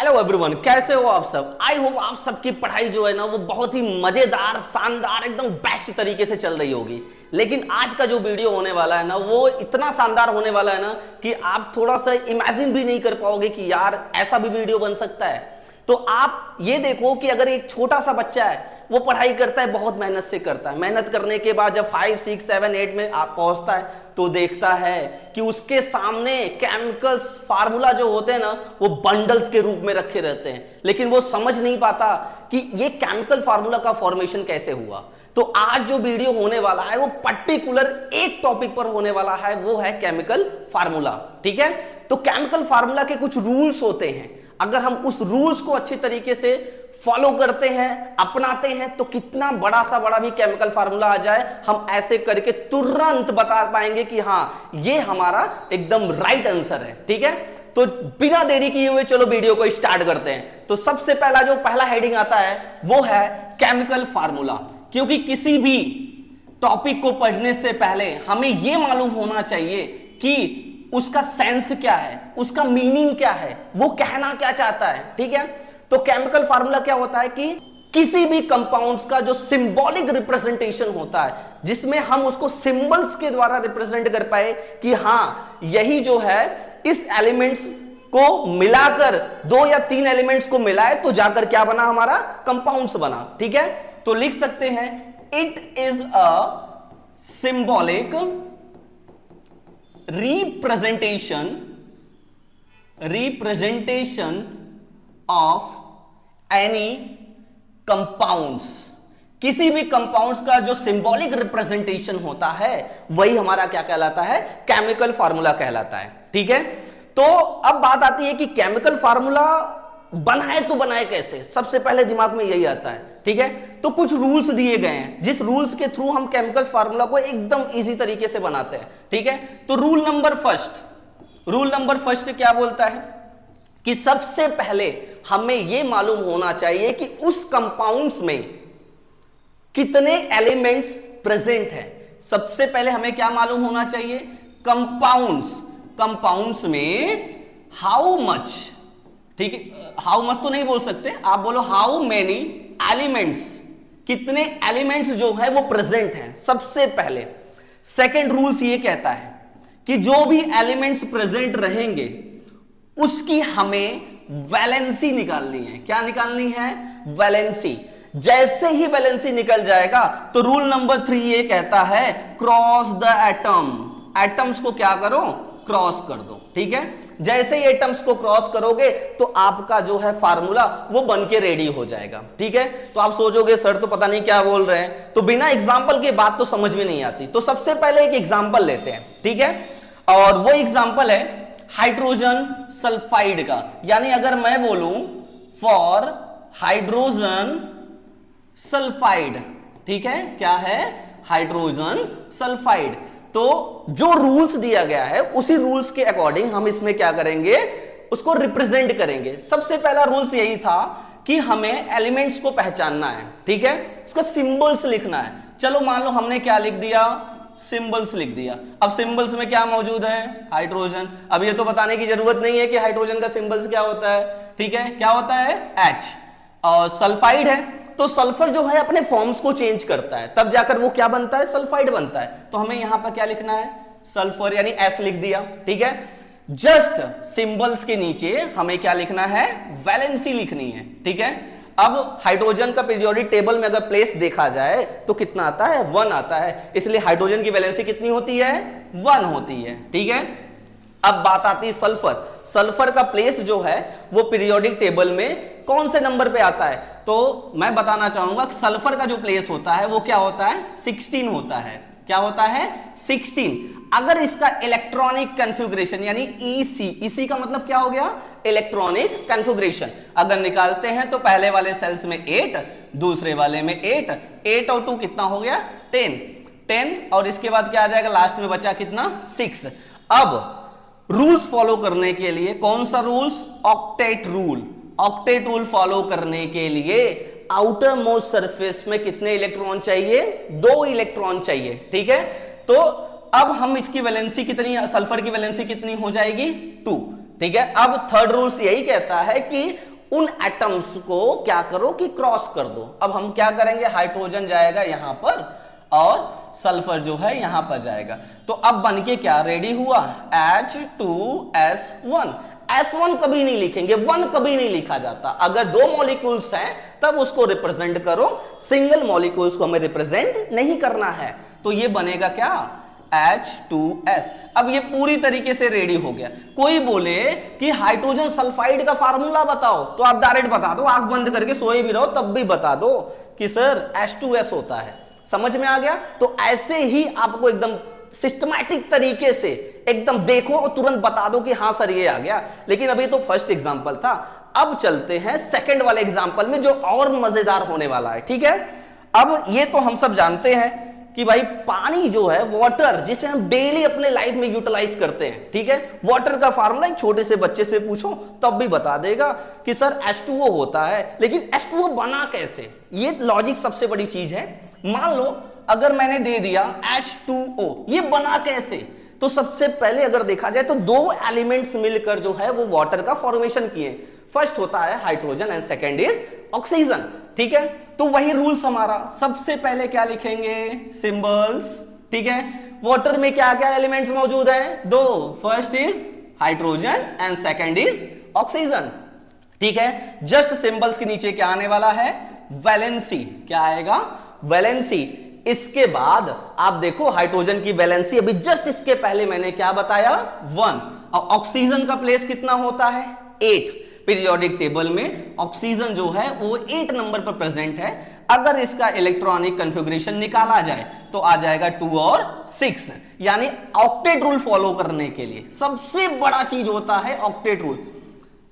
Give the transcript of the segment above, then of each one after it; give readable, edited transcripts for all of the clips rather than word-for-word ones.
Hello everyone, कैसे हो आप सब। आई होप आप सबकी पढ़ाई जो है ना वो बहुत ही मजेदार, शानदार, एकदम बेस्ट तरीके से चल रही होगी। लेकिन आज का जो वीडियो होने वाला है ना वो इतना शानदार होने वाला है ना कि आप थोड़ा सा इमेजिन भी नहीं कर पाओगे कि यार ऐसा भी वीडियो बन सकता है। तो आप ये देखो कि अगर एक छोटा सा बच्चा है, वो पढ़ाई करता है, बहुत मेहनत से करता है, मेहनत करने के बाद जब 5, 6, 7, 8 में आप पहुंचता है तो देखता है कि उसके सामने केमिकल्स फार्मूला जो होते हैं ना वो बंडल्स के रूप में रखे रहते हैं, लेकिन वो समझ नहीं पाता कि ये केमिकल फार्मूला का फॉर्मेशन कैसे हुआ। तो आज जो वीडियो होने वाला है वो पर्टिकुलर एक टॉपिक पर होने वाला है, वो है केमिकल फार्मूला। ठीक है, तो केमिकल फार्मूला के कुछ रूल्स होते हैं, अगर हम उस रूल्स को अच्छी तरीके से फॉलो करते हैं, अपनाते हैं, तो कितना बड़ा सा बड़ा भी केमिकल फार्मूला आ जाए हम ऐसे करके तुरंत बता पाएंगे कि हाँ ये हमारा एकदम राइट आंसर है। ठीक है, तो बिना देरी किए हुए चलो वीडियो को स्टार्ट करते हैं। तो सबसे पहला हेडिंग आता है वो है केमिकल फार्मूला, क्योंकि किसी भी टॉपिक को पढ़ने से पहले हमें यह मालूम होना चाहिए कि उसका सेंस क्या है, उसका मीनिंग क्या है, वो कहना क्या चाहता है। ठीक है, तो केमिकल फार्मूला क्या होता है कि किसी भी कंपाउंड्स का जो सिंबॉलिक रिप्रेजेंटेशन होता है, जिसमें हम उसको सिंबल्स के द्वारा रिप्रेजेंट कर पाए कि हाँ यही जो है इस एलिमेंट्स को मिलाकर 2 या 3 एलिमेंट्स को मिलाए तो जाकर क्या बना, हमारा कंपाउंड्स बना। ठीक है, तो लिख सकते हैं it is a symbolic representation of any compounds. किसी भी कंपाउंड्स का जो सिंबॉलिक रिप्रेजेंटेशन होता है वही हमारा क्या कहलाता है, केमिकल फार्मूला कहलाता है। ठीक है, तो अब बात आती है कि केमिकल फार्मूला बनाए तो बनाए कैसे, सबसे पहले दिमाग में यही आता है। ठीक है, तो कुछ रूल्स दिए गए हैं जिस रूल्स के थ्रू हम केमिकल फार्मूला को एकदम इजी तरीके से बनाते हैं। ठीक है, तो रूल नंबर फर्स्ट क्या बोलता है कि सबसे पहले हमें यह मालूम होना चाहिए कि उस कंपाउंड्स में कितने एलिमेंट्स प्रेजेंट हैं। सबसे पहले हमें क्या मालूम होना चाहिए, कंपाउंड्स में हाउ मच। ठीक है, हाउ मच तो नहीं बोल सकते, आप बोलो हाउ मेनी एलिमेंट्स, कितने एलिमेंट्स जो है वो प्रेजेंट हैं सबसे पहले। सेकंड रूल्स ये कहता है कि जो भी एलिमेंट्स प्रेजेंट रहेंगे उसकी हमें वैलेंसी निकालनी है। क्या निकालनी है, वैलेंसी। जैसे ही वैलेंसी निकल जाएगा तो रूल नंबर 3 ये कहता है क्रॉस द एटम्स को क्या करो, क्रॉस कर दो। ठीक है, जैसे ही एटम्स को क्रॉस करोगे तो आपका जो है फार्मूला वो बन के रेडी हो जाएगा। ठीक है, तो आप सोचोगे सर तो पता नहीं क्या बोल रहे हैं, तो बिना एग्जांपल के बात तो समझ में नहीं आती। तो सबसे पहले एक एग्जांपल लेते हैं। ठीक है, और वो एग्जांपल है हाइड्रोजन सल्फाइड का। यानी अगर मैं बोलूं फॉर हाइड्रोजन सल्फाइड, ठीक है, क्या है, हाइड्रोजन सल्फाइड, तो जो रूल्स दिया गया है उसी रूल्स के अकॉर्डिंग हम इसमें क्या करेंगे, उसको रिप्रेजेंट करेंगे। सबसे पहला रूल्स यही था कि हमें एलिमेंट्स को पहचानना है। ठीक है, उसका सिंबल्स लिखना है। चलो मान लो हमने क्या लिख दिया, सिंबल्स लिख दिया। अब सिंबल्स में क्या मौजूद है, हाइड्रोजन। अब ये तो बताने की जरूरत नहीं है कि हाइड्रोजन का सिंबल्स क्या होता है। ठीक है, क्या होता है, H। और सल्फाइड है तो सल्फर जो है अपने फॉर्म्स को चेंज करता है, तब जाकर वो क्या बनता है, सल्फाइड बनता है। तो हमें यहां पर क्या लिखना है, सल्फर, यानी S लिख दिया। ठीक है, जस्ट सिंबल्स के नीचे हमें क्या लिखना है, वैलेंसी लिखनी है। ठीक है, अब हाइड्रोजन का पीरियोडिक टेबल में अगर प्लेस देखा जाए तो कितना आता है, 1 आता है, इसलिए हाइड्रोजन की वैलेंसी कितनी होती है, 1 होती है। ठीक है, अब बात आती है सल्फर का प्लेस जो है वो पीरियोडिक टेबल में कौन से नंबर पे आता है, तो मैं बताना चाहूंगा कि सल्फर का जो प्लेस होता है वो क्या होता है, 16 होता है। क्या होता है, 16। अगर इसका इलेक्ट्रॉनिक कॉन्फ़िगरेशन यानी EC का मतलब क्या हो गया, इलेक्ट्रॉनिक कॉन्फ़िगरेशन, अगर निकालते हैं तो पहले वाले सेल्स में 8, दूसरे वाले में 8 और 2 कितना हो गया, 10, और इसके बाद क्या आ जाएगा, लास्ट में बचा कितना, 6। अब रूल्स फॉलो करने के लिए कौन सा रूल्स, ऑक्टेट रूल फॉलो करने के लिए आउटर मोस्ट सरफेस में कितने इलेक्ट्रॉन चाहिए, 2 इलेक्ट्रॉन चाहिए। ठीक है, तो अब हम इसकी वैलेंसी कितनी, सल्फर की वैलेंसी कितनी हो जाएगी, 2। ठीक है, अब थर्ड रूल्स यही कहता है कि उन एटम्स को क्या करो कि क्रॉस कर दो। अब हम क्या करेंगे, हाइड्रोजन जाएगा यहां पर और सल्फर जो है यहां पर जाएगा, तो अब बनके क्या रेडी हुआ, H2S1। S1 कभी नहीं लिखेंगे, 1 कभी नहीं लिखा जाता। अगर दो मॉलिक्यूल्स हैं तब उसको रिप्रेजेंट करो, सिंगल मॉलिक्यूल्स को हमें रिप्रेजेंट नहीं करना है। तो ये बनेगा क्या, H2S। अब ये पूरी तरीके से रेडी हो गया। कोई बोले कि हाइड्रोजन सल्फाइड का फार्मूला बताओ, तो आप डायरेक्ट बता दो, आंख बंद करके सोए भी रहो तब भी बता दो कि सर H2S होता है। समझ में आ गया? तो ऐसे ही आपको एकदम सिस्टमैटिक तरीके से एकदम देखो और तुरंत बता दो कि हाँ सर ये आ गया। लेकिन अभी तो फर्स्ट एग्जांपल था, अब चलते हैं सेकंड वाले एग्जांपल में जो और मजेदार होने वाला है। ठीक है, अब ये तो हम सब जानते हैं कि भाई पानी जो है, वाटर, जिसे हम डेली अपने लाइफ में यूटिलाइज करते हैं। ठीक है, वाटर का फार्मूला एक छोटे से बच्चे से पूछो तब भी बता देगा कि सर H2O होता है। लेकिन H2O बना कैसे, ये लॉजिक सबसे बड़ी चीज है। मान लो अगर मैंने दे दिया H2O, ये बना कैसे, तो सबसे पहले अगर देखा जाए तो दो एलिमेंट्स मिलकर जो है वो वाटर का फॉर्मेशन किए। फर्स्ट होता है hydrogen and second is oxygen. ठीक है, तो वही रूल्स हमारा, सबसे पहले क्या लिखेंगे, सिंबल्स। ठीक है, वाटर में क्या क्या एलिमेंट्स मौजूद हैं, दो, first is hydrogen and second is oxygen. ठीक है, जस्ट सिंबल्स के नीचे क्या आने वाला है, वैलेंसी। क्या आएगा, वैलेंसी। इसके बाद आप देखो हाइड्रोजन की वैलेंसी, अभी जस्ट इसके पहले मैंने क्या बताया, 1। और ऑक्सीजन का प्लेस कितना होता है, 8। पीरियोडिक टेबल में ऑक्सीजन जो है वो 8 नंबर पर प्रेजेंट है। अगर इसका इलेक्ट्रॉनिक कॉन्फ़िगरेशन निकाला जाए तो आ जाएगा 2 और 6, यानी ऑक्टेट रूल फॉलो करने के लिए सबसे बड़ा चीज होता है ऑक्टेट रूल।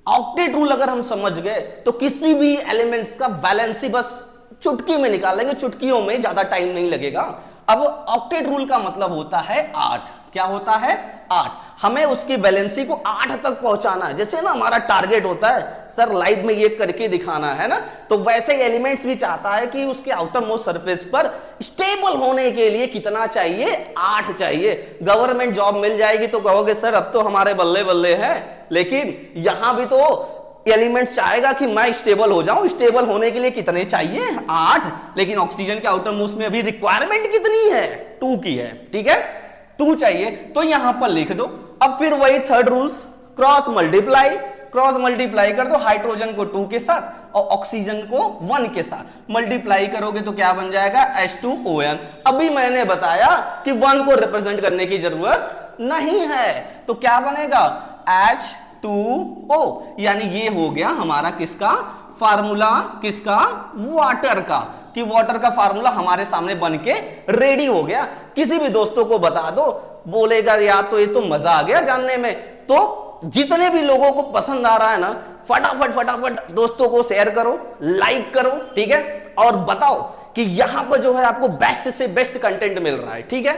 ऑक्टेट रूल अगर हम समझ गए तो किसी भी एलिमेंट्स का वैलेंसी बस चुटकी में निकाल लेंगे, चुटकियों में, ज्यादा टाइम नहीं लगेगा। अब ऑक्टेट रूल का मतलब होता है 8। क्या होता है, 8। हमें उसकी वैलेंसी को 8 तक पहुंचाना है। जैसे ना हमारा टारगेट होता है सर लाइव में ये करके दिखाना है ना, तो वैसे एलिमेंट्स भी चाहता है कि उसके आउटर मोस्ट सरफेस पर स्टेबल होने के लिए कितना चाहिए, 8 चाहिए। गवर्नमेंट जॉब मिल जाएगी तो कहोगे सर अब तो हमारे बल्ले बल्ले है, लेकिन यहां भी तो एलिमेंट्स चाहेगा कि मैं स्टेबल हो जाऊं। स्टेबल होने के लिए कितने चाहिए, 8। लेकिन ऑक्सीजन के आउटर मोस्ट में अभी रिक्वायरमेंट कितनी है, 2 की है। ठीक है, 2 चाहिए, तो यहां पर लिख दो। अब फिर वही third rules, cross multiply. Cross multiply कर दो, हाइड्रोजन को 2 के साथ और ऑक्सीजन को 1 के साथ मल्टीप्लाई करोगे तो क्या बन जाएगा, H2ON। अभी मैंने बताया कि 1 को रिप्रेजेंट करने की जरूरत नहीं है, तो क्या बनेगा, H2O। यानी ये हो गया हमारा किसका फार्मूला, किसका, वाटर का, कि वाटर का फार्मूला हमारे सामने बन के रेडी हो गया। किसी भी दोस्तों को बता दो, बोलेगा यार तो ये तो मजा आ गया जानने में। तो जितने भी लोगों को पसंद आ रहा है ना, फटाफट फटाफट दोस्तों को शेयर करो, लाइक करो। ठीक है, और बताओ कि यहां पर जो है आपको बेस्ट से बेस्ट कंटेंट मिल रहा है। ठीक है।